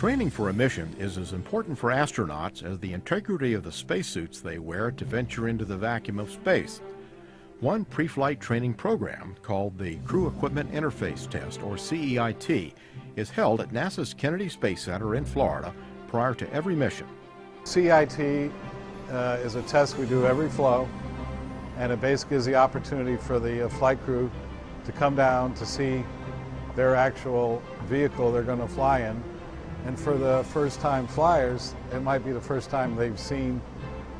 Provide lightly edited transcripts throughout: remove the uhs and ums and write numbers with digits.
Training for a mission is as important for astronauts as the integrity of the spacesuits they wear to venture into the vacuum of space. One pre-flight training program, called the Crew Equipment Interface Test, or CEIT, is held at NASA's Kennedy Space Center in Florida prior to every mission. CEIT is a test we do every flow, and it basically is the opportunity for the flight crew to come down to see their actual vehicle they're going to fly in. And for the first-time flyers, it might be the first time they've seen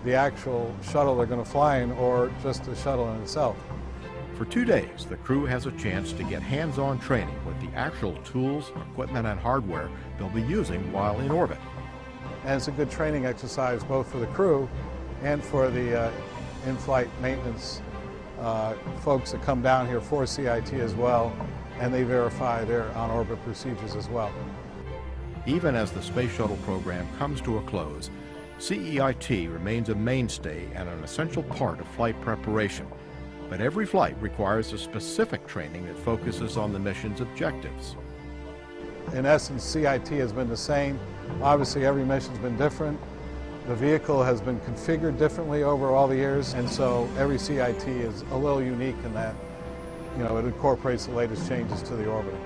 the actual shuttle they're going to fly in, or just the shuttle in itself. For 2 days, the crew has a chance to get hands-on training with the actual tools, equipment, and hardware they'll be using while in orbit. And it's a good training exercise both for the crew and for the in-flight maintenance folks that come down here for CEIT as well, and they verify their on-orbit procedures as well. Even as the Space Shuttle program comes to a close, CEIT remains a mainstay and an essential part of flight preparation. But every flight requires a specific training that focuses on the mission's objectives. In essence, CEIT has been the same. Obviously, every mission's been different. The vehicle has been configured differently over all the years, and so every CEIT is a little unique in that, it incorporates the latest changes to the orbiter.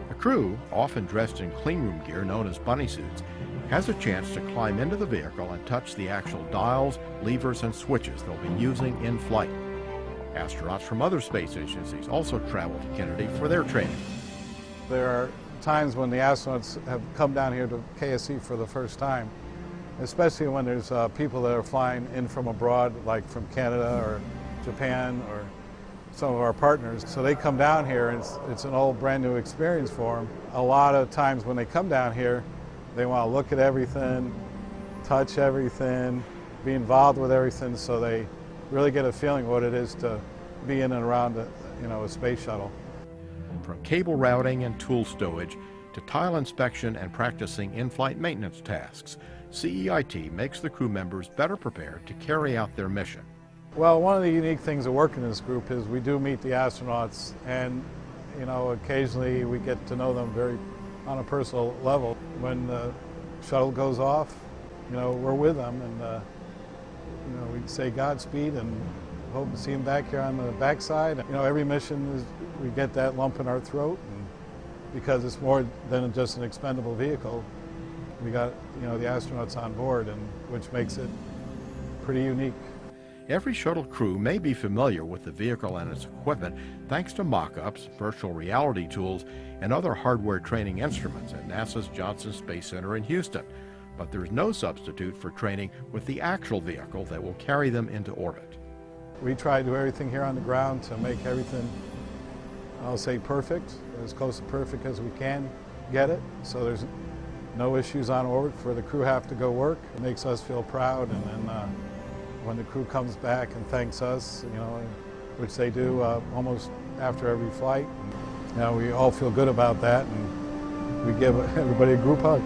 The crew, often dressed in cleanroom gear known as bunny suits, has a chance to climb into the vehicle and touch the actual dials, levers, and switches they'll be using in flight. Astronauts from other space agencies also travel to Kennedy for their training. There are times when the astronauts have come down here to KSC for the first time, especially when there's people that are flying in from abroad, like from Canada or Japan or some of our partners. So they come down here, and it's an old brand new experience for them. A lot of times when they come down here, they want to look at everything, touch everything, be involved with everything, so they really get a feeling what it is to be in and around a space shuttle. From cable routing and tool stowage to tile inspection and practicing in-flight maintenance tasks, CEIT makes the crew members better prepared to carry out their mission. Well, one of the unique things of working in this group is we do meet the astronauts, and occasionally we get to know them very on a personal level. When the shuttle goes off, we're with them, and we say Godspeed and hope to see them back here on the backside. Every mission we get that lump in our throat, and because it's more than just an expendable vehicle. We got the astronauts on board, and which makes it pretty unique. Every shuttle crew may be familiar with the vehicle and its equipment thanks to mock-ups, virtual reality tools, and other hardware training instruments at NASA's Johnson Space Center in Houston. But there's no substitute for training with the actual vehicle that will carry them into orbit. We try to do everything here on the ground to make everything, I'll say, perfect, as close to perfect as we can get it. So there's no issues on orbit for the crew have to go work. It makes us feel proud, and then when the crew comes back and thanks us, which they do almost after every flight, we all feel good about that, and we give everybody a group hug.